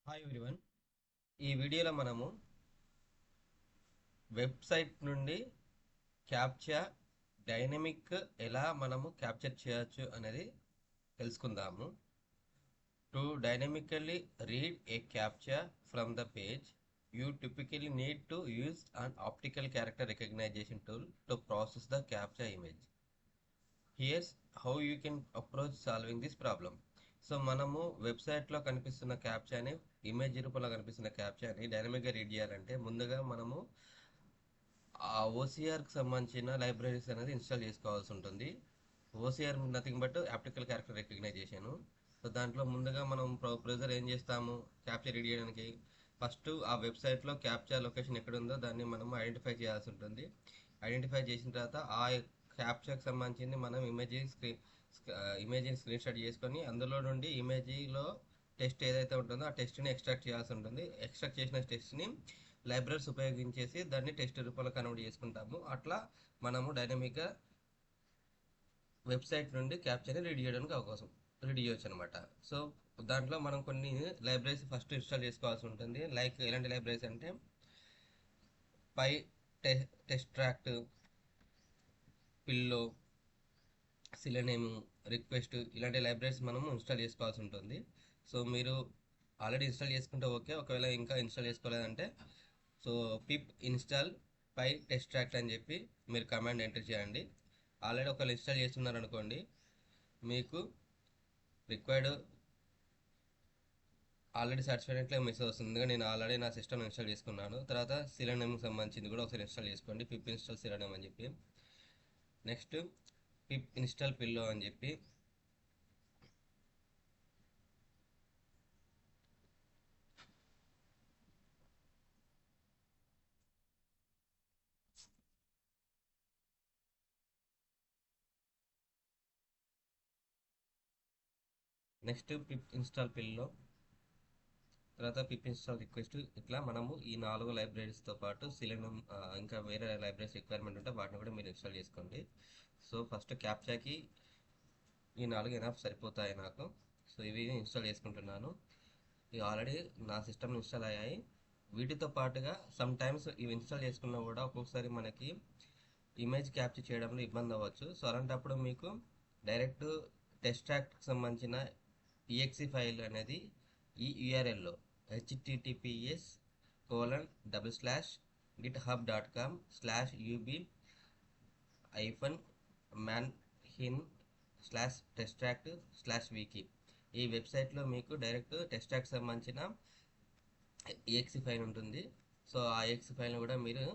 Hi everyone. ఈ వీడియోలో మనము వెబ్సైట్ నుండి క్యాప్చా డైనమిక్ ఎలా మనము క్యాప్చర్ చేయొచ్చు అనేది తెలుసుకుందాము. To dynamically read A captcha from the page, you typically need to use an optical character recognition tool to process the CAPTCHA image. Here's how you can approach solving this problem. So మనము వెబ్సైట్లో కనిపిస్తున్న క్యాప్చాని, image రూపంలో కనిపిస్తున్న క్యాప్చాని డైనమిక్గా read చేయాలంటే ముందుగా మనము ఆ ఓసిఆర్కి సంబంధించిన లైబ్రరీస్ అనేది ఇన్స్టాల్ చేసుకోవాల్సి ఉంటుంది. OCR nothing but optical character recognition. So దాంట్లో ముందుగా మనం బ్రౌజర్ ఏం చేస్తాము, క్యాప్చర్ రీడ్ చేయడానికి ఫస్ట్ ఆ వెబ్సైట్లో క్యాప్చా లొకేషన్ ఎక్కడ ఉందో దాన్ని మనం ఐడెంటిఫై చేయాల్సి ఉంటుంది. ఐడెంటిఫై చేసిన తర్వాత ఆ క్యాప్చాకి సంబంధించింది మనం ఇమేజ్ని స్క్రీన్ షాట్ చేసుకొని అందులో నుండి ఇమేజ్లో టెస్ట్ ఏదైతే ఉంటుందో ఆ టెస్ట్ని ఎక్స్ట్రాక్ట్ చేయాల్సి ఉంటుంది. ఎక్స్ట్రాక్ట్ చేసిన టెస్ట్ని లైబ్రరీస్ ఉపయోగించేసి దాన్ని టెస్ట్ రూపంలో కన్వర్ట్ చేసుకుంటాము. అట్లా మనము డైనమిక్గా వెబ్సైట్ నుండి క్యాప్చర్ని రెడీ చేయొచ్చు అనమాట. సో దాంట్లో మనం కొన్ని లైబ్రరీస్ ఫస్ట్ ఇన్స్టాల్ చేసుకోవాల్సి ఉంటుంది. లైక్ ఎలాంటి లైబ్రరీస్ అంటే పై టెస్ట్రాక్ట్, పిల్లో, సిలనేమ్, రిక్వెస్ట్, ఇలాంటి లైబ్రరీస్ మనము ఇన్స్టాల్ చేసుకోవాల్సి ఉంటుంది. సో మీరు ఆల్రెడీ ఇన్స్టాల్ చేసుకుంటే ఓకే, ఒకవేళ ఇంకా ఇన్స్టాల్ చేసుకోలేదంటే సో పిప్ ఇన్స్టాల్ పై టెస్ట్రాక్ట్ అని చెప్పి మీరు కమాండ్ ఎంటర్ చేయండి. ఆల్రెడీ ఒకవేళ ఇన్స్టాల్ చేస్తున్నారు అనుకోండి, మీకు రిక్వైర్డ్ ఆల్రెడీ సర్టిఫికేట్లో మెసేజ్ వస్తుంది. ఎందుకంటే నేను ఆల్రెడీ నా సిస్టమ్ ఇన్స్టాల్ చేసుకున్నాను. తర్వాత సిలనేమ్కి సంబంధించింది కూడా ఒకసారి ఇన్స్టాల్ చేసుకోండి, పిప్ ఇన్స్టాల్ సిలనేమ్ అని చెప్పి. నెక్స్ట్ పిప్ ఇన్స్టాల్ పిల్లో అని చెప్పి నెక్స్ట్ పిప్ ఇన్స్టాల్ పిల్లో, తర్వాత పిప్ ఇన్స్టాల్ రిక్వెస్ట్. ఇట్లా మనము ఈ 4 లైబ్రరీస్తో పాటు సిలెనమ్ ఇంకా వేరే లైబ్రరీస్ రిక్వైర్మెంట్ ఉంటే వాటిని కూడా మీరు ఇన్స్టాల్ చేసుకోండి. సో ఫస్ట్ క్యాప్చాకి ఈ 4 ఎనఫ్ సరిపోతాయి నాకు. సో ఇవి ఇన్స్టాల్ చేసుకుంటున్నాను. ఇవి ఆల్రెడీ నా సిస్టమ్ ఇన్స్టాల్ అయ్యాయి. వీటితో పాటుగా సమ్ టైమ్స్ ఇవి ఇన్స్టాల్ చేసుకున్నా కూడా ఒక్కొక్కసారి మనకి ఇమేజ్ క్యాప్చర్ చేయడంలో ఇబ్బంది అవ్వచ్చు. సో అలాంటప్పుడు మీకు డైరెక్ట్ టెస్ట్రాక్ట్కి సంబంధించిన ఈఎక్సి ఫైల్ అనేది ఈ యూఆర్ఎల్లో https://github.com/ub-manhin/testtract/wiki ఈ వెబ్సైట్లో మీకు డైరెక్ట్ టెస్ట్రాక్ట్ సంబంధించిన ఈఎక్సి ఫైల్ ఉంటుంది. సో ఆ ఈఎక్సి ఫైల్ని కూడా మీరు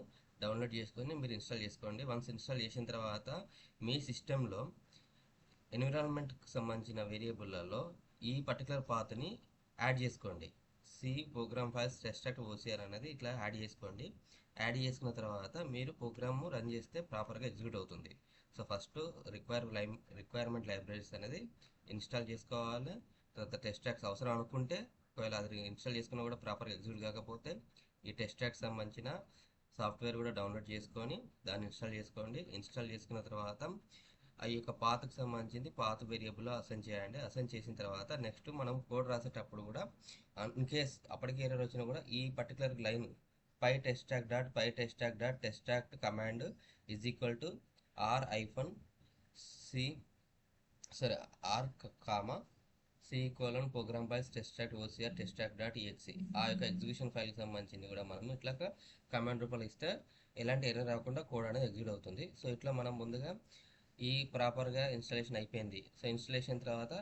డౌన్లోడ్ చేసుకొని మీరు ఇన్స్టాల్ చేసుకోండి. వన్స్ ఇన్స్టాల్ చేసిన తర్వాత మీ సిస్టంలో ఎన్విరాన్మెంట్కి సంబంధించిన వేరియబుల్లలో ఈ పర్టికులర్ పాత్ని యాడ్ చేసుకోండి. C program files Tesseract OCR అనేది ఇట్లా యాడ్ చేసుకోండి. యాడ్ చేసుకున్న తర్వాత మీరు ప్రోగ్రామ్ రన్ చేస్తే ప్రాపర్గా ఎగ్జిక్యూట్ అవుతుంది. సో ఫస్ట్ రిక్వైర్మెంట్ లైబ్రరీస్ అనేది ఇన్స్టాల్ చేసుకోవాలి. తర్వాత టెస్ట్రాక్ట్స్ అవసరం అనుకుంటే, ఒకవేళ అది ఇన్స్టాల్ చేసుకున్నా కూడా ప్రాపర్గా ఎగ్జిక్యూట్ కాకపోతే ఈ టెస్ట్రాక్ట్స్ సంబంధించిన సాఫ్ట్వేర్ కూడా డౌన్లోడ్ చేసుకొని దాన్ని ఇన్స్టాల్ చేసుకోండి. ఇన్స్టాల్ చేసుకున్న తర్వాత ఆ యొక్క పాత్కి సంబంధించింది పాత్ వేరియబుల్ అసైన్ చేయండి. అసైన్ చేసిన తర్వాత నెక్స్ట్ మనం కోడ్ రాసేటప్పుడు కూడా ఇన్ కేస్ అప్పటికి ఎర్రర్ వచ్చినా కూడా ఈ particular line py-testtract command is equal to R ఐఫన్ సి సరే R comma C colon program files Tesseract OCR టెస్ట్రాక్ట్.exe ఆ యొక్క ఎగ్జిక్యూషన్ ఫైల్కి సంబంధించింది కూడా మనం ఇట్లా కమాండ్ రూపంలో ఇస్తే ఎలాంటి ఎర్రర్ రాకుండా కోడ్ అనేది ఎగ్జిక్యూట్ అవుతుంది. సో ఇట్లా మనం ముందుగా ఈ ప్రాపర్గా ఇన్స్టాలేషన్ అయిపోయింది. సో ఇన్స్టాలేషన్ తర్వాత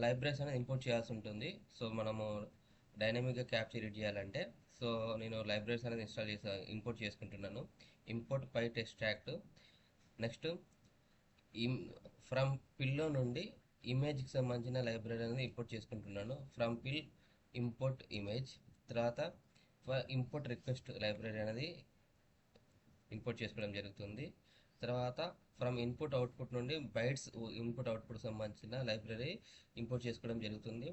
లైబ్రరీస్ అనేది ఇంపోర్ట్ చేయాల్సి ఉంటుంది. సో మనము డైనమిక్గా క్యాప్చర్ ఎడిట్ చేయాలంటే సో నేను లైబ్రరీస్ అనేది ఇంపోర్ట్ చేసుకుంటున్నాను. Import py tesseract. Next from pillow నుండి ఇమేజ్కి సంబంధించిన లైబ్రరీ అనేది ఇంపోర్ట్ చేసుకుంటున్నాను. From PIL import image. తర్వాత ఇంపోర్ట్ రిక్వెస్ట్ లైబ్రరీ అనేది ఇంపోర్ట్ చేసుకోవడం జరుగుతుంది. తర్వాత ఫ్రమ్ ఇన్పుట్ అవుట్పుట్ నుండి బైట్స్ ఇన్పుట్ అవుట్పుట్ సంబంధించిన లైబ్రరీ ఇంపోర్ట్ చేసుకోవడం జరుగుతుంది.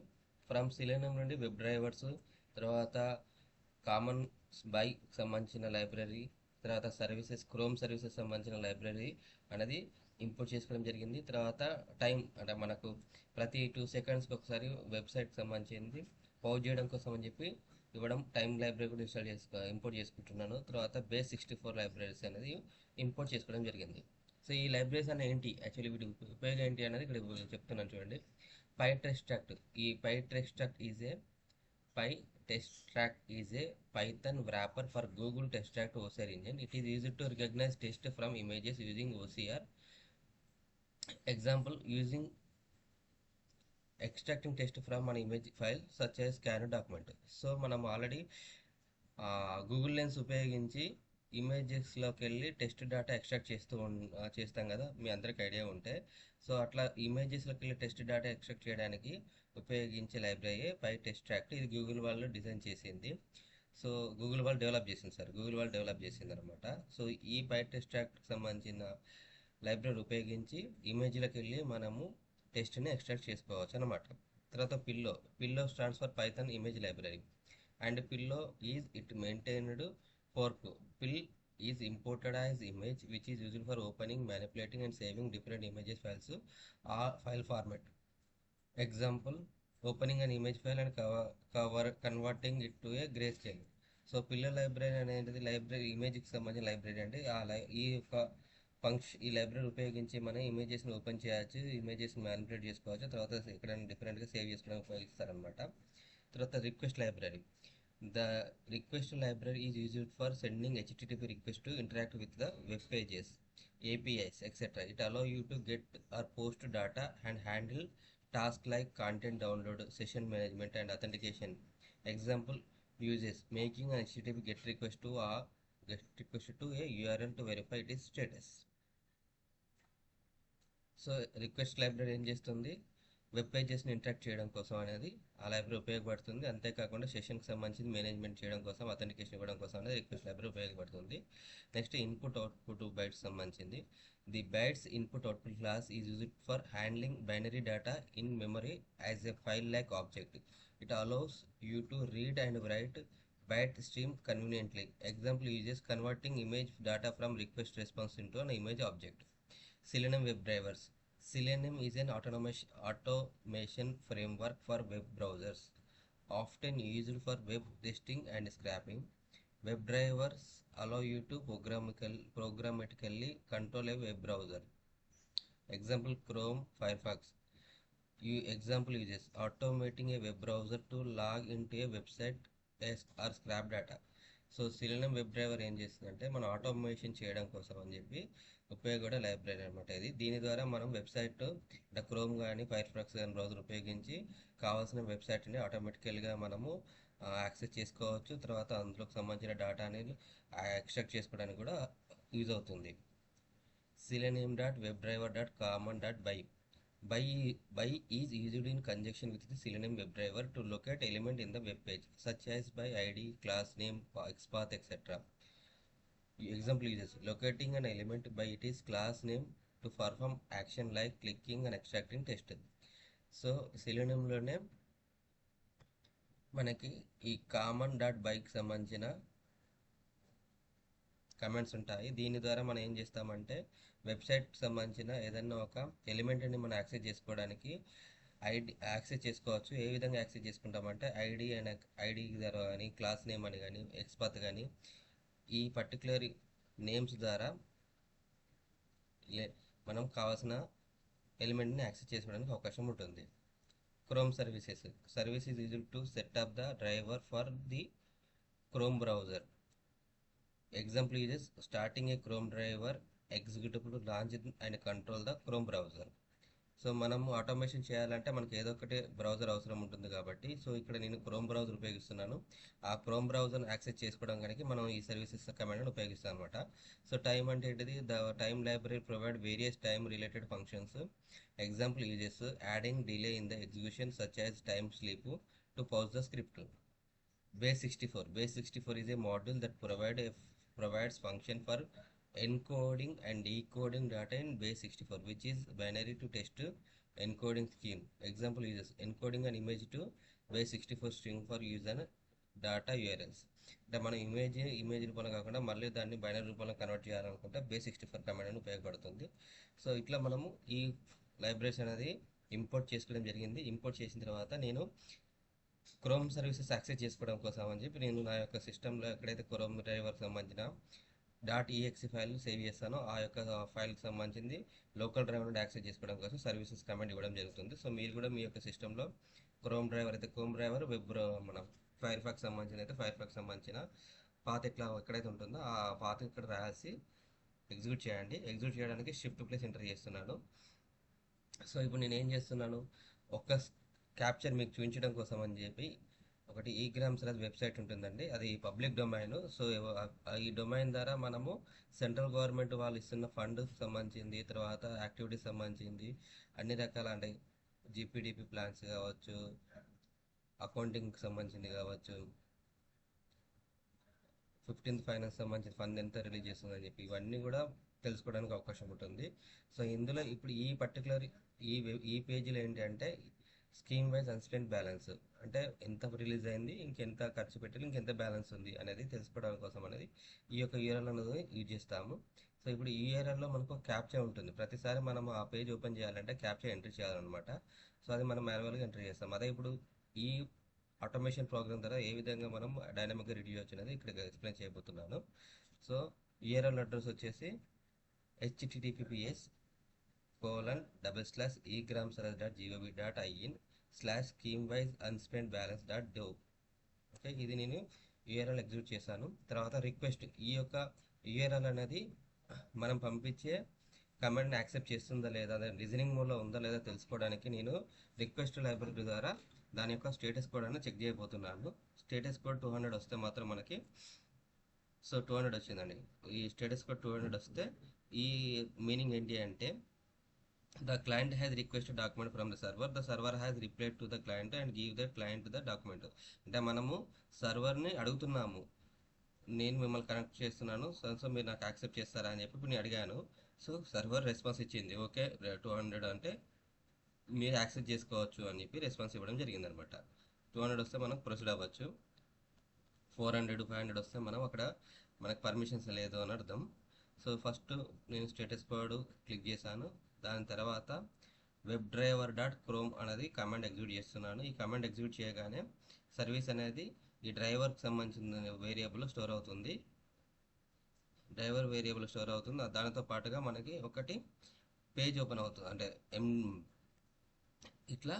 ఫ్రమ్ సిలెనమ్ నుండి వెబ్ డ్రైవర్స్, తర్వాత కామన్ బై సంబంధించిన లైబ్రరీ, తర్వాత క్రోమ్ సర్వీసెస్ సంబంధించిన లైబ్రరీ అనేది ఇంపోర్ట్ చేసుకోవడం జరిగింది. తర్వాత టైం అంటే మనకు ప్రతి 2 సెకండ్స్కి ఒకసారి వెబ్సైట్కి సంబంధించింది పౌజ్ చేయడం కోసం అని చెప్పి ఇవ్వడం, టైం లైబ్రరీ కూడా ఇంపోర్ట్ చేసుకుంటున్నాను. తర్వాత base64 లైబ్రరీస్ అనేది ఇంపోర్ట్ చేసుకోవడం జరిగింది. సో ఈ లైబ్రరీస్ అనే ఏంటి, యాక్చువల్లీ వీటి ఉపయోగం ఏంటి అనేది ఇక్కడ చెప్తున్నాను చూడండి. PyTestTract. ఈ PyTestTract is a Python wrapper for Google TestTract OCR engine. It is used to recognize text from images using OCR. Example, using extracting text from an image file such as scanned document. So మనం already Google lens ఉపయోగించి ఇమేజెస్లోకి వెళ్ళి test data extract చేస్తాం కదా, మీ అందరికి idea ఉంటే. So అట్లా ఇమేజెస్లోకి వెళ్ళి test data extract చేయడానికి ఉపయోగించే లైబ్రరీ PyTestTract. ఇది గూగుల్ వాళ్ళు డిజైన్ చేసింది. సో గూగుల్ వాళ్ళు డెవలప్ చేసింది అనమాట. సో ఈ PyTestTract సంబంధించిన లైబ్రరీ ఉపయోగించి ఇమేజ్లోకి వెళ్ళి మనము టెస్ట్ని ఎక్స్ట్రాక్ట్ చేసుకోవచ్చు అనమాట. తర్వాత pillow stands for Python image library. And pillow is it maintained fork. PIL is imported as image which is used for opening, manipulating and saving different images files or file format. Example, opening an image file and converting it to a gray scale. So pillow library అనేది library, ఇమేజ్కి సంబంధించిన library అండి. ఈ యొక్క ఈ library ఉపయోగించి మనం ఇమేజెస్ని open చేయొచ్చు, ఇమేజెస్ని మ్యానిపులేట్ చేసుకోవచ్చు, తర్వాత ఎక్కడైనా డిఫరెంట్గా సేవ్ చేసుకోవడానికి ఉపయోగిస్తారనమాట. తర్వాత request library. The request library is used for sending HTTP request to interact with the web pages, APIs, etc. It allow you to get or post data and handle tasks like content download, session management and authentication. Example uses making an HTTP get request to a URL to verify its status. So request library ఏం చేస్తుంది, web పేజెస్ని interact చేయడం కోసం అనేది ఆ library ఉపయోగపడుతుంది. అంతేకాకుండా సెషన్కి సంబంధించి management చేయడం కోసం, అథెంటికేషన్ ఇవ్వడం కోసం అనేది రిక్వెస్ట్ లైబ్రరీ ఉపయోగపడుతుంది. నెక్స్ట్ ఇన్పుట్ అవుట్పుట్ బైట్స్ సంబంధించింది. The bytes input output class is used for handling binary data in memory as a file like object. It allows you to read and write byte stream conveniently. Example uses converting image data from request response into an image object. Selenium web drivers. Selenium is an automation framework for web browsers, often used for web testing and scraping. Web drivers allow you to programmatically control a web browser. Example, Chrome, Firefox. Example uses automating a web browser to log into a website or scrape data. So Selenium web driver ఏం చేస్తుందంటే మనం automation చేయడం కోసం అని చెప్పి ఉపయోగపడే library అనమాట ఇది. దీని ద్వారా మనం వెబ్సైట్ అంటే క్రోమ్ కానీ ఫైర్ఫాక్స్ కానీ బ్రౌజర్ ఉపయోగించి కావాల్సిన వెబ్సైట్ని ఆటోమేటికల్గా మనము యాక్సెస్ చేసుకోవచ్చు. తర్వాత అందులోకి సంబంధించిన డేటాని ఎక్స్ట్రాక్ట్ చేసుకోవడానికి కూడా యూజ్ అవుతుంది. selenium.webdriver.common.by. By is used in conjunction with the Selenium WebDriver to locate element in the web page, such as by ID, class name, XPath, etc. Example uses locating an element by its class name to perform action like clicking and extracting text. So సెలీనియంలోనే మనకి ఈ common.byకి సంబంధించిన comments ఉంటాయి. దీని ద్వారా మనం ఏం చేస్తామంటే వెబ్సైట్కి సంబంధించిన ఏదైనా ఒక ఎలిమెంట్ని మనం యాక్సెస్ చేసుకోవడానికి యాక్సెస్ చేసుకోవచ్చు. ఏ విధంగా యాక్సెస్ చేసుకుంటామంటే ఐడి ద్వారా కానీ, క్లాస్ నేమ్ అని కానీ, ఎక్స్పాత్ కానీ, ఈ పర్టికులర్ నేమ్స్ ద్వారా మనం కావాల్సిన ఎలిమెంట్ని యాక్సెస్ చేసుకోవడానికి అవకాశం ఉంటుంది. Chrome service is used to set up the driver for the chrome browser. Example uses starting a Chrome driver executable to launch and control the Chrome browser. So మనము automation చేయాలంటే మనకి ఏదో ఒకటి బ్రౌజర్ అవసరం ఉంటుంది కాబట్టి, సో ఇక్కడ నేను క్రోమ్ బ్రౌజర్ ఉపయోగిస్తున్నాను. ఆ క్రోమ్ బ్రౌజర్ని యాక్సెస్ చేసుకోవడం కనుక మనం ఈ సర్వీసెస్ కమాండ్ని ఉపయోగిస్తాం అనమాట. సో టైం అంటే ఏంటిది, the time library provide various time related functions. Example uses adding delay in the execution such as time sleep to pause the script. Base64 is a module that provides function for encoding and decoding data in Base64, which is binary to text encoding scheme. Example uses encoding an image to Base64 string for user data URLs. అంటే మనం image రూపంలో కాకుండా మళ్ళీ దాన్ని binary రూపంలో convert చేయాలనుకుంటే Base64 command అని ఉపయోగపడుతుంది. సో ఇట్లా మనము ఈ లైబ్రరీస్ అనేది ఇంపోర్ట్ చేసుకోవడం జరిగింది. ఇంపోర్ట్ చేసిన తర్వాత నేను క్రోమ్ సర్వీసెస్ యాక్సెస్ చేసుకోవడం కోసం అని చెప్పి నేను నా యొక్క సిస్టంలో ఎక్కడైతే క్రోమ్ డ్రైవర్కి సంబంధించిన .exe ఫైల్ సేవ్ చేస్తానో ఆ యొక్క ఫైల్కి సంబంధించింది లోకల్ డ్రైవర్ నుండి యాక్సెస్ చేసుకోవడం కోసం సర్వీసెస్ కమాండ్ ఇవ్వడం జరుగుతుంది. సో మీరు కూడా మీ యొక్క సిస్టంలో క్రోమ్ డ్రైవర్ అయితే క్రోమ్ డ్రైవర్, మన ఫైర్ ఫాక్స్ సంబంధించిన అయితే ఫైర్ ఫాక్స్ సంబంధించిన పాత్ ఎక్కడైతే ఉంటుందో ఆ పాత్ ఇక్కడ రాసి ఎగ్జిక్యూట్ చేయండి. ఎగ్జిక్యూట్ చేయడానికి షిఫ్ట్ ప్లస్ ఎంటర్ చేస్తున్నాను. సో ఇప్పుడు నేను ఏం చేస్తున్నాను, ఒక క్యాప్చర్ మీకు చూపించడం కోసం అని చెప్పి ఒకటి ఈగ్రామ్స్ అనేది వెబ్సైట్ ఉంటుందండి, అది పబ్లిక్ డొమైన్. సో ఈ డొమైన్ ద్వారా మనము సెంట్రల్ గవర్నమెంట్ వాళ్ళు ఇస్తున్న ఫండ్ సంబంధించింది, తర్వాత యాక్టివిటీస్ సంబంధించింది, అన్ని రకాల అంటే జీపీడీపీ ప్లాన్స్ కావచ్చు, అకౌంటింగ్కి సంబంధించింది కావచ్చు, 15th ఫైనాన్స్ సంబంధించిన ఫండ్ ఎంత రిలీజ్ చేస్తుందని చెప్పి ఇవన్నీ కూడా తెలుసుకోవడానికి అవకాశం ఉంటుంది. సో ఇందులో ఇప్పుడు ఈ పర్టికులర్ ఈ పేజీలో ఏంటి అంటే స్కీమ్ వైజ్ అన్స్పెండ్ బ్యాలెన్స్, అంటే ఎంత రిలీజ్ అయింది, ఇంకెంత ఖర్చు పెట్టాలి, ఇంకెంత బ్యాలెన్స్ ఉంది అనేది తెలుసుకోవడం కోసం అనేది ఈ యొక్క యూఆర్ఎల్ అనేది యూజ్ చేస్తాము. సో ఇప్పుడు ఈ యూఆర్ఎల్లో మనకు క్యాప్చా ఉంటుంది. ప్రతిసారి మనం ఆ పేజ్ ఓపెన్ చేయాలంటే క్యాప్చా ఎంట్రీ చేయాలన్నమాట. సో అది మనం మాన్యువల్గా ఎంట్రీ చేస్తాం. అదే ఇప్పుడు ఈ ఆటోమేషన్ ప్రోగ్రామ్ ద్వారా ఏ విధంగా మనం డైనమిక్గా రెడీ చేయొచ్చు అనేది ఇక్కడ ఎక్స్ప్లెయిన్ చేయబోతున్నాను. సో యూఆర్ఎల్ అడ్రస్ వచ్చేసి https://egramsaraj.gov.in/schemewiseunspentbalance.do. ఓకే, ఇది నేను యూఆర్ఎల్ ఎగ్జిక్యూట్ చేశాను. తర్వాత రిక్వెస్ట్, ఈ యొక్క యూఆర్ఎల్ అనేది మనం పంపించే కమాండ్ని యాక్సెప్ట్ చేస్తుందా లేదా, అదే లిజనింగ్ మోడ్లో ఉందా లేదా తెలుసుకోవడానికి నేను రిక్వెస్ట్ లైబ్రరీ ద్వారా దాని యొక్క స్టేటస్ కోడ్ అనేది చెక్ చేయబోతున్నాను. స్టేటస్ కోడ్ 200 వస్తే మాత్రం మనకి, సో 200 వచ్చిందండి. ఈ స్టేటస్ కోడ్ 200 వస్తే ఈ మీనింగ్ ఏంటి అంటే the client has requested document from the server has replied to the client and give the client the document. అంటే మనము సర్వర్ని అడుగుతున్నాము, నేను మిమ్మల్ని కనెక్ట్ చేస్తున్నాను, సో మీరు నాకు యాక్సెప్ట్ చేస్తారా అని చెప్పి ఇప్పుడు నేను అడిగాను. సో సర్వర్ రెస్పాన్స్ ఇచ్చింది, ఓకే 200 అంటే మీరు యాక్సెప్ట్ చేసుకోవచ్చు అని చెప్పి రెస్పాన్స్ ఇవ్వడం జరిగిందనమాట. 200 వస్తే మనం ప్రొసీడ్ అవ్వచ్చు. 400, 500 వస్తే మనం అక్కడ మనకు పర్మిషన్స్ లేదు అని అర్థం. సో ఫస్ట్ నేను స్టేటస్ కోడ్ క్లిక్ చేశాను. దాని తర్వాత webdriver.chrome అనేది కమాండ్ ఎగ్జిక్యూట్ చేస్తున్నాను. ఈ కమాండ్ ఎగ్జిక్యూట్ చేయగానే సర్వీస్ అనేది ఈ డ్రైవర్కి సంబంధించిన వేరియబుల్ స్టోర్ అవుతుంది. డ్రైవర్ వేరియబుల్ స్టోర్ అవుతుంది. దానితో పాటుగా మనకి ఒకటి పేజ్ ఓపెన్ అవుతుంది, అంటే ఇట్లా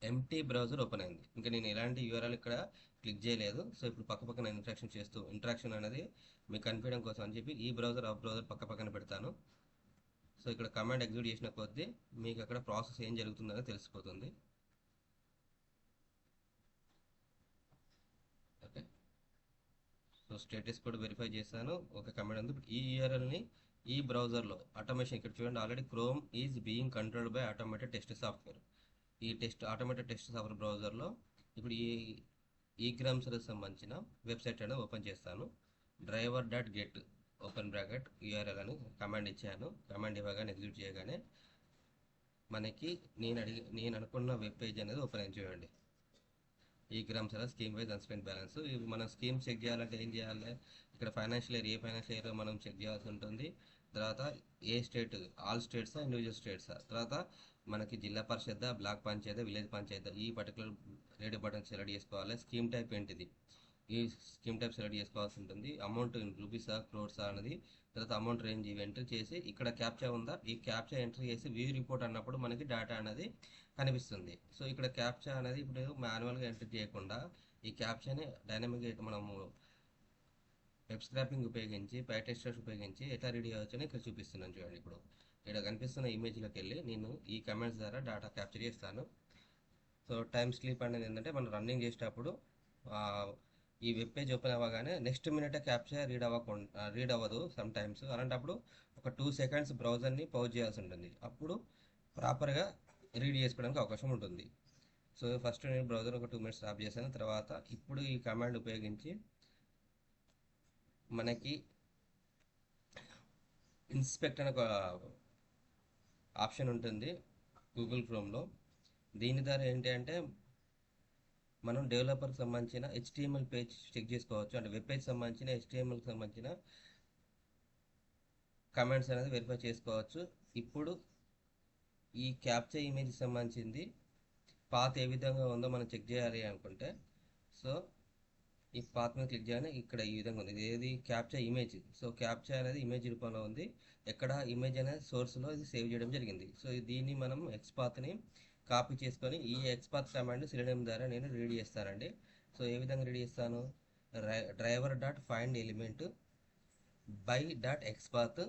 ఎంటీ బ్రౌజర్ ఓపెన్ అయింది. ఇంకా నేను ఎలాంటి యూఆర్ఎల్ ఇక్కడ క్లిక్ చేయలేదు. సో ఇప్పుడు పక్కన ఇంట్రాక్షన్ అనేది మీకు కనిపించడం కోసం అని చెప్పి ఈ బ్రౌజర్ ఆ బ్రౌజర్ పక్కన పెడతాను. సో ఇక్కడ కమాండ్ ఎగ్జిక్యూట్ చేసిన కొద్దీ మీకు అక్కడ ప్రాసెస్ ఏం జరుగుతుందో తెలిసిపోతుంది. ఓకే, సో స్టేటస్ కూడా వెరిఫై చేశాను, ఒక కమాండ్ ఉంది. ఈ యూఆర్ఎల్ని ఈ బ్రౌజర్లో ఆటోమేషన్, ఇక్కడ చూడండి already chrome is being controlled by automated test software. ఈ ఆటోమేటెడ్ టెస్ట్ సాఫ్ట్వేర్ బ్రౌజర్లో ఇప్పుడు ఈ గ్రామ్స్కి సంబంధించిన వెబ్సైట్ అనేది ఓపెన్ చేస్తాను. driver.get ఓపెన్ బ్రాకెట్ యూఆర్ఎల్ అని కమాండ్ ఇచ్చాను. కమాండ్ ఇవ్వగానే ఎగ్జిక్యూట్ చేయగానే మనకి నేను అనుకున్న వెబ్ పేజ్ అనేది ఓపెన్ అయింది. చూడండి, ఈ grams scheme wise unspent balance. ఇవి మనం స్కీమ్ చెక్ చేయాలంటే ఏం చేయాలి, ఇక్కడ ఫైనాన్షియల్ ఇయర్ ఏ ఫైనాన్షియల్ ఇయర్ మనం చెక్ చేయాల్సి ఉంటుంది. తర్వాత ఏ స్టేట్, ఆల్ స్టేట్సా ఇండివిజువల్ స్టేట్సా, తర్వాత మనకి జిల్లా పరిషత్, బ్లాక్ పంచాయతీ, విలేజ్ పంచాయతీ, ఈ పర్టికులర్ రేడియో బటన్ సెలెక్ట్ చేసుకోవాలి. స్కీమ్ టైప్ ఏంటిది, ఈ స్కీమ్ టైప్ సెలెక్ట్ చేసుకోవాల్సి ఉంటుంది. అమౌంట్ రూపీసా క్రోర్సా అనేది, తర్వాత అమౌంట్ రేంజ్ ఇవి ఎంటర్ చేసి ఇక్కడ క్యాప్చా ఉందా, ఈ క్యాప్చా ఎంటర్ చేసి వ్యూ రిపోర్ట్ అన్నప్పుడు మనకి డేటా అనేది కనిపిస్తుంది. సో ఇక్కడ క్యాప్చా అనేది ఇప్పుడు మాన్యువల్గా ఎంటర్ చేయకుండా ఈ క్యాప్చాని డైనమిక్గా మనము వెబ్ స్క్రాపింగ్ ఉపయోగించి, పైటెస్టర్స్ ఉపయోగించి ఎట్లా రెడీ అవ్వచ్చు అని ఇక్కడ చూపిస్తున్నాను. చూడండి, ఇప్పుడు ఇక్కడ కనిపిస్తున్న ఇమేజ్లోకి వెళ్ళి నేను ఈ కమాండ్స్ ద్వారా డేటా క్యాప్చర్ చేస్తాను. సో టైం స్లీప్ అనేది ఏంటంటే మనం రన్నింగ్ చేసేటప్పుడు ఈ వెబ్ పేజ్ ఓపెన్ అవ్వగానే నెక్స్ట్ మినిట్ క్యాప్చర్ రీడ్ అవ్వదు సమ్ టైమ్స్. అలాంటప్పుడు ఒక 2 seconds బ్రౌజర్ని పౌజ్ చేయాల్సి ఉంటుంది, అప్పుడు ప్రాపర్గా రీడ్ చేసుకోవడానికి అవకాశం ఉంటుంది. సో ఫస్ట్ నేను బ్రౌజర్ ఒక 2 minutes స్టాప్ చేశాను. తర్వాత ఇప్పుడు ఈ కమాండ్ ఉపయోగించి మనకి ఇన్స్పెక్ట్ అనే ఒక ఆప్షన్ ఉంటుంది గూగుల్ క్రోమ్లో. దీని ద్వారా ఏంటి అంటే మనం డెవలపర్కి సంబంధించిన HTML పేజ్ చెక్ చేసుకోవచ్చు, అంటే వెబ్ పేజ్ సంబంధించిన HTMLకి సంబంధించిన కమెంట్స్ అనేది వెరిఫై చేసుకోవచ్చు. ఇప్పుడు ఈ క్యాప్చర్ ఇమేజ్కి సంబంధించింది పాత్ ఏ విధంగా ఉందో మనం చెక్ చేయాలి అనుకుంటే, సో ఈ పాత్ మీద క్లిక్ చేయగానే ఇక్కడ ఈ విధంగా ఉంది. ఇది ఏది క్యాప్చా ఇమేజ్. సో క్యాప్చా అనేది ఇమేజ్ రూపంలో ఉంది. ఎక్కడ ఇమేజ్ అనేది సోర్స్లో ఇది సేవ్ చేయడం జరిగింది. సో దీన్ని మనం ఎక్స్పాత్ని కాపీ చేసుకొని ఈ ఎక్స్పాత్ కమాండ్ సిలిండర్ ద్వారా నేను రీడ్ చేస్తానండి. సో ఏ విధంగా రీడ్ చేస్తాను, driver dot find element by dot XPath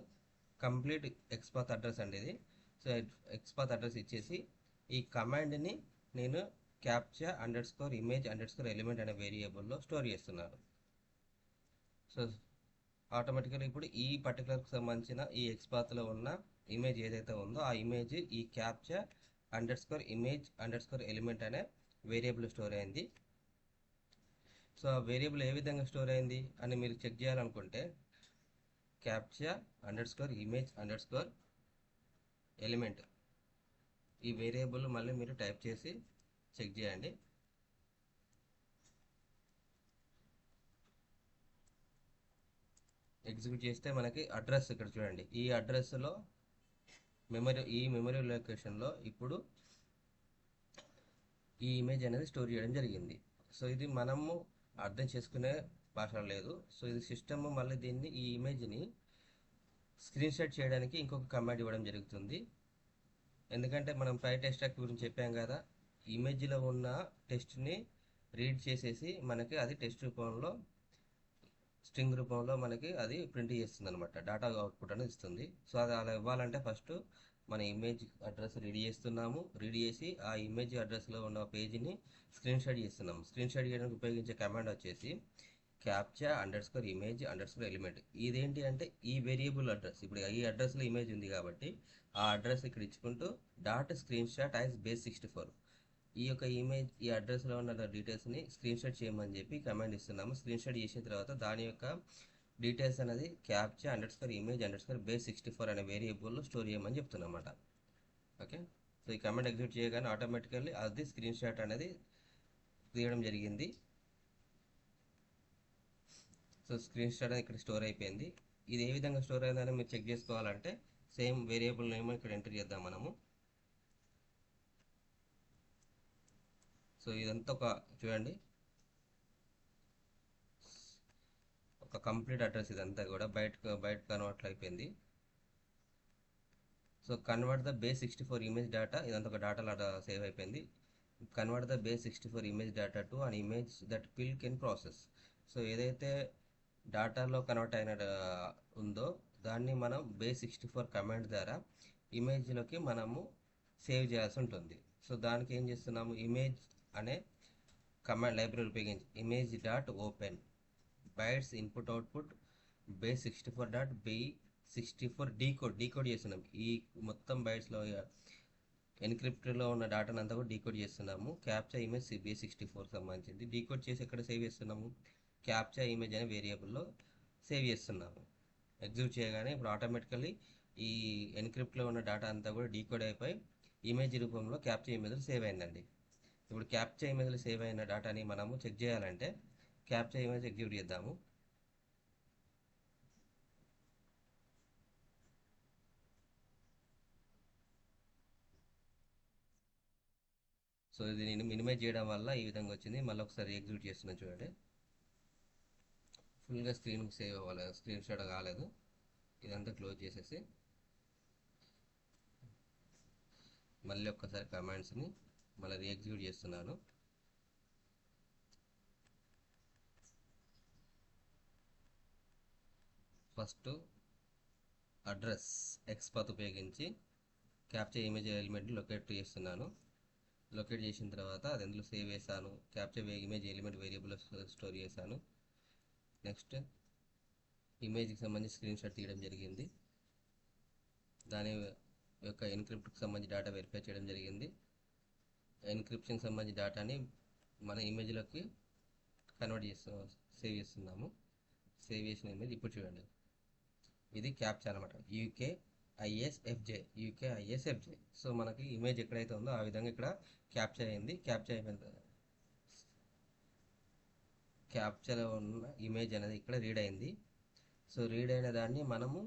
complete XPath address అండి ఇది. సో ఎక్స్పాత్ అడ్రస్ ఇచ్చేసి ఈ కమాండ్ని నేను captcha under score image under score element అనే వేరియబుల్లో స్టోర్ చేస్తున్నాను. సో ఆటోమేటికల్గా ఇప్పుడు ఈ పర్టికులర్కి సంబంధించిన ఈ ఎక్స్పాత్లో ఉన్న ఇమేజ్ ఏదైతే ఉందో ఆ ఇమేజ్ ఈ captcha under score image under score element అనే వేరియబుల్ స్టోర్ అయింది. సో ఆ వేరియబుల్ ఏ విధంగా స్టోర్ అయింది అని మీరు చెక్ చేయాలనుకుంటే, captcha under score image under score element ఈ వేరియబుల్ మళ్ళీ మీరు టైప్ చేసి చెక్ చేయండి. ఎగ్జిక్యూట్ చేస్తే మనకి అడ్రస్ ఇక్కడ చూడండి, ఈ అడ్రస్లో మెమరీ లొకేషన్లో ఇప్పుడు ఈ ఇమేజ్ అనేది స్టోర్ చేయడం జరిగింది. సో ఇది మనము అర్థం చేసుకునే భాష లేదు. సో ఇది సిస్టమ్ మళ్ళీ దీన్ని ఈ ఇమేజ్ని స్క్రీన్ షాట్ చేయడానికి ఇంకొక కమాండ్ ఇవ్వడం జరుగుతుంది. ఎందుకంటే మనం పై టెస్ట్ ట్రాక్ గురించి చెప్పాం కదా, ఇమేజ్లో ఉన్న టెస్ట్ని రీడ్ చేసేసి మనకి అది టెస్ట్ రూపంలో స్ట్రింగ్ రూపంలో మనకి అది ప్రింట్ చేస్తుంది అనమాట, డేటా అవుట్పుట్ అనేది ఇస్తుంది. సో అది అలా ఇవ్వాలంటే ఫస్ట్ మన ఇమేజ్ అడ్రస్ రెడీ చేస్తున్నాము. రెడీ చేసి ఆ ఇమేజ్ అడ్రస్లో ఉన్న పేజీని స్క్రీన్ షాట్ చేస్తున్నాము. స్క్రీన్ షాట్ చేయడానికి ఉపయోగించే కమాండ్ వచ్చేసి captcha under score image under score element. ఇదేంటి అంటే ఈ వేరియబుల్ అడ్రస్, ఇప్పుడు ఈ అడ్రస్లో ఇమేజ్ ఉంది కాబట్టి ఆ అడ్రస్ ఇక్కడ ఇచ్చుకుంటూ dot screen shot as base64 ఈ యొక్క ఇమేజ్ ఈ అడ్రస్లో ఉన్న డీటెయిల్స్ని స్క్రీన్ షాట్ చేయమని చెప్పి కమాండ్ ఇస్తున్నాము. స్క్రీన్ షాట్ చేసిన తర్వాత దాని యొక్క డీటెయిల్స్ అనేది captcha under score image under score base64 అనే వేరియబుల్లో స్టోర్ చేయమని చెప్తున్నాం అన్నమాట. ఓకే, సో ఈ కమాండ్ ఎగ్జిక్యూట్ చేయగానే ఆటోమేటికల్లీ అది స్క్రీన్ షాట్ అనేది తీయడం జరిగింది. సో స్క్రీన్ షాట్ అనేది ఇక్కడ స్టోర్ అయిపోయింది. ఇది ఏ విధంగా స్టోర్ అయిందని మీరు చెక్ చేసుకోవాలంటే సేమ్ వేరియబుల్ నేమ్ ఇక్కడ ఎంటర్ చేద్దాం మనము. సో ఇదంతా ఒక చూడండి, ఒక కంప్లీట్ అడ్రస్ ఇదంతా కూడా బయట కన్వర్ట్ అయిపోయింది. So convert the base64 image data, ఇదంతా ఒక డేటా సేవ్ అయిపోయింది. Convert the base64 image data to an image that పిల్ కెన్ ప్రాసెస్. సో ఏదైతే డేటాలో కన్వర్ట్ అయిన ఉందో దాన్ని మనం base64 కమాండ్ ద్వారా ఇమేజ్లోకి మనము సేవ్ చేయాల్సి ఉంటుంది. సో దానికి ఏం చేస్తున్నాము, ఇమేజ్ అనే కమాండ్ లైబ్రరీ ఉపయోగించి image dot open bytes input output base64 dot b64 decode చేస్తున్నాం. ఈ మొత్తం బైట్స్లో ఎన్క్రిప్ట్లో ఉన్న డేటాను అంతా కూడా డీకోడ్ చేస్తున్నాము. క్యాప్చా ఇమేజ్ base64 సంబంధించింది డీకోడ్ చేసి ఎక్కడ సేవ్ చేస్తున్నాము, క్యాప్చా ఇమేజ్ అనే వేరియబుల్లో సేవ్ చేస్తున్నాము. ఎగ్జిక్యూట్ చేయగానే ఇప్పుడు ఆటోమేటికల్లీ ఈ ఎన్క్రిప్ట్లో ఉన్న డేటా అంతా కూడా డీకోడ్ అయిపోయి ఇమేజ్ రూపంలో క్యాప్చా ఇమేజ్లో సేవ్ అయిందండి. ఇప్పుడు క్యాప్చా ఇమేజ్లో సేవ్ అయిన డేటాని మనము చెక్ చేయాలంటే క్యాప్చా ఇమేజ్ ఎగ్జిక్యూట్ చేద్దాము. సో ఇది నేను మినిమైజ్ చేయడం వల్ల ఈ విధంగా వచ్చింది. మళ్ళీ ఒకసారి ఎగ్జిక్యూట్ చేస్తున్నాను చూడండి, ఫుల్గా స్క్రీన్ సేవ్ అవ్వాలి, స్క్రీన్ షాట్ కాలేదు. ఇదంతా క్లోజ్ చేసేసి మళ్ళీ ఒక్కసారి కమాండ్స్ని మళ్ళీ రీఎగ్జిక్యూట్ చేస్తున్నాను. ఫస్ట్ అడ్రస్ ఎక్స్పాత్ ఉపయోగించి క్యాప్చా ఇమేజ్ ఎలిమెంట్ లొకేట్ చేస్తున్నాను. లొకేట్ చేసిన తర్వాత అది ఎందులో సేవ్ చేశాను, క్యాప్చా ఇమేజ్ ఎలిమెంట్ వేరియబుల్లో స్టోర్ చేశాను. నెక్స్ట్ ఇమేజ్కి సంబంధించి స్క్రీన్ షాట్ తీయడం జరిగింది. దాని యొక్క ఎన్క్రిప్ట్కి సంబంధించి డేటా వెరిఫై చేయడం జరిగింది. ఎన్క్రిప్షన్కి సంబంధించి డేటాని మన ఇమేజ్లోకి కన్వర్ట్ సేవ్ చేస్తున్నాము. సేవ్ చేసిన ఇమేజ్ ఇప్పుడు చూడండి, ఇది క్యాప్చా అనమాట, UKISFJ. సో మనకి ఇమేజ్ ఎక్కడైతే ఉందో ఆ విధంగా ఇక్కడ క్యాప్చా అయింది. క్యాప్చాలో ఉన్న ఇమేజ్ అనేది ఇక్కడ రీడ్ అయింది. సో రీడ్ అయిన దాన్ని మనము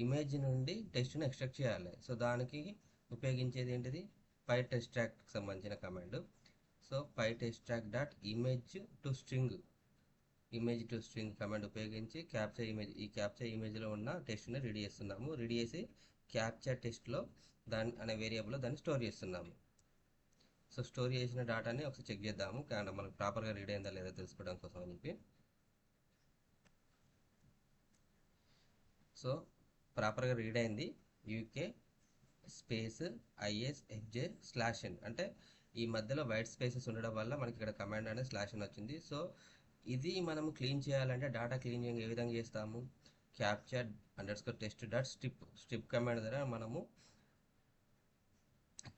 ఇమేజ్ నుండి టెక్స్ట్ని ఎక్స్ట్రాక్ట్ చేయాలి. సో దానికి ఉపయోగించేది ఏంటిది, పైట్ ఎక్స్ట్రాక్ట్కి సంబంధించిన command. So pytesseract dot image to string command ఉపయోగించి క్యాప్చర్ ఇమేజ్, ఈ క్యాప్చర్ ఇమేజ్లో ఉన్న టెస్ట్ని రెడీ చేస్తున్నాము. రెడీ చేసి క్యాప్చర్ టెస్ట్లో దాని అనే వేరియబుల్లో దాన్ని స్టోర్ చేస్తున్నాము. సో స్టోర్ చేసిన డేటాని ఒకసారి చెక్ చేద్దాము, కానీ మనకు ప్రాపర్గా రీడ్ అయిందా లేదా తెలుసుకోవడం కోసం అని చెప్పి. సో ప్రాపర్గా రీడ్ అయింది. యూకే స్పేస్ ISFJ/n, అంటే ఈ మధ్యలో వైట్ స్పేసెస్ ఉండడం వల్ల మనకి ఇక్కడ కమాండ్ అనేది /n వచ్చింది. సో ఇది మనము క్లీన్ చేయాలంటే డేటా క్లీన్ ఏ విధంగా చేస్తాము, capture _test dot strip command ద్వారా మనము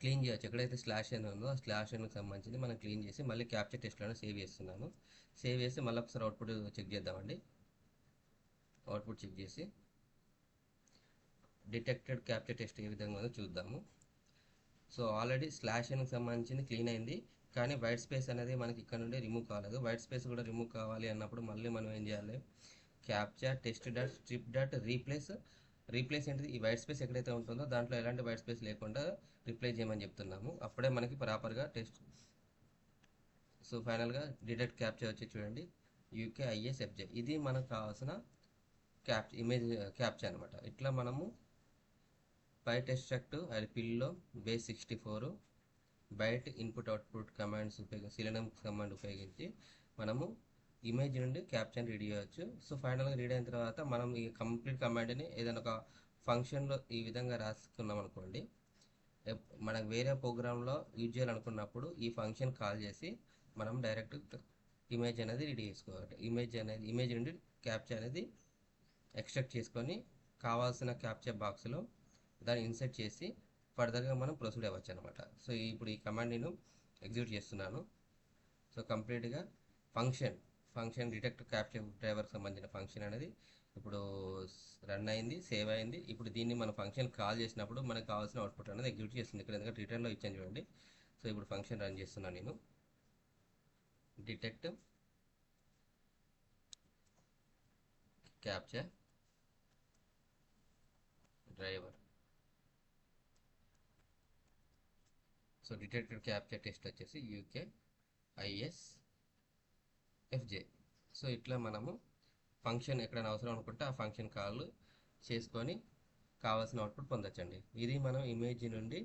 క్లీన్ చేయొచ్చు. ఎక్కడైతే /n ఉందో ఆ /nకి సంబంధించి మనం క్లీన్ చేసి మళ్ళీ క్యాప్చర్ టెస్ట్లోనే సేవ్ చేస్తున్నాను. సేవ్ చేసి మళ్ళీ ఒకసారి అవుట్పుట్ చెక్ చేద్దామండి. అవుట్పుట్ చెక్ చేసి డిటెక్టెడ్ క్యాప్చర్ టెస్ట్ ఏ విధంగా ఉందో చూద్దాము. సో ఆల్రెడీ /nకి సంబంధించింది క్లీన్ అయింది, కానీ వైట్ స్పేస్ అనేది మనకి ఇక్కడ నుండి రిమూవ్ కాలేదు. వైట్ స్పేస్ కూడా రిమూవ్ కావాలి అన్నప్పుడు మళ్ళీ మనం ఏం చేయాలి, capture test dot strip dot replace ఏంటిది, ఈ వైట్ స్పేస్ ఎక్కడైతే ఉంటుందో దాంట్లో ఎలాంటి వైట్ స్పేస్ లేకుండా రీప్లేస్ చేయమని చెప్తున్నాము. అప్పుడే మనకి ప్రాపర్గా టెస్ట్. సో ఫైనల్గా డిటెక్ట్ క్యాప్చర్ వచ్చి చూడండి, UKISFJ. ఇది మనకు కావాల్సిన ఇమేజ్ క్యాప్చర్ అనమాట. ఇట్లా మనము బైట్ ఎక్స్ట్రాక్ట్ అది pillow base 64 byte input output commands ఉపయోగించి సిలినం కమాండ్ ఉపయోగించి మనము ఇమేజ్ నుండి క్యాప్చర్ రెడీ చేయవచ్చు. సో ఫైనల్గా రీడ్ అయిన తర్వాత మనం ఈ కంప్లీట్ కమాండ్ని ఏదైనా ఒక ఫంక్షన్లో ఈ విధంగా రాసుకున్నాం అనుకోండి, మనకు వేరే ప్రోగ్రాంలో యూజ్ చేయాలనుకున్నప్పుడు ఈ ఫంక్షన్ కాల్ చేసి మనం డైరెక్ట్ ఇమేజ్ అనేది రెడీ చేసుకోవాలి. ఇమేజ్ నుండి క్యాప్చర్ అనేది ఎక్స్ట్రాక్ట్ చేసుకొని కావాల్సిన క్యాప్చర్ బాక్స్లో దాన్ని ఇన్సర్ట్ చేసి ఫర్దర్గా మనం ప్రొసీడ్ అవ్వచ్చు అనమాట. సో ఇప్పుడు ఈ కమాండ్ నేను ఎగ్జిక్యూట్ చేస్తున్నాను. సో కంప్లీట్గా ఫంక్షన్ డిటెక్ట్ క్యాప్చర్ డ్రైవర్కి సంబంధించిన ఫంక్షన్ అనేది ఇప్పుడు రన్ అయింది, సేవ్ అయింది. ఇప్పుడు దీన్ని మన ఫంక్షన్ కాల్ చేసినప్పుడు మనకు కావాల్సిన అవుట్పుట్ అనేది ఎగ్జిక్యూట్ చేస్తుంది. ఇక్కడ ఎందుకంటే రిటర్న్లో ఇచ్చాను చూడండి. సో ఇప్పుడు ఫంక్షన్ రన్ చేస్తున్నాను నేను, detect capture driver. So detected capture test వచ్చేసి UKISFJ. సో ఇట్లా మనము ఫంక్షన్ ఎక్కడైనా అవసరం అనుకుంటే ఆ ఫంక్షన్ కాల్ చేసుకొని కావాల్సిన అవుట్పుట్ పొందొచ్చండి. ఇది మనం ఇమేజ్ నుండి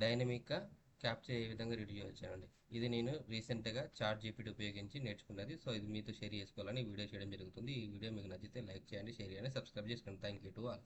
డైనమిక్గా క్యాప్చర్ ఏ విధంగా రెడీ చేయవచ్చండి. ఇది నేను రీసెంట్గా ChatGPT ఉపయోగించి నేర్చుకున్నది. సో ఇది మీతో షేర్ చేసుకోవాలని వీడియో చేయడం జరుగుతుంది. ఈ వీడియో మీకు నచ్చితే లైక్ చేయండి, షేర్ చేయండి, సబ్స్క్రైబ్ చేసుకోండి. Thank you to all.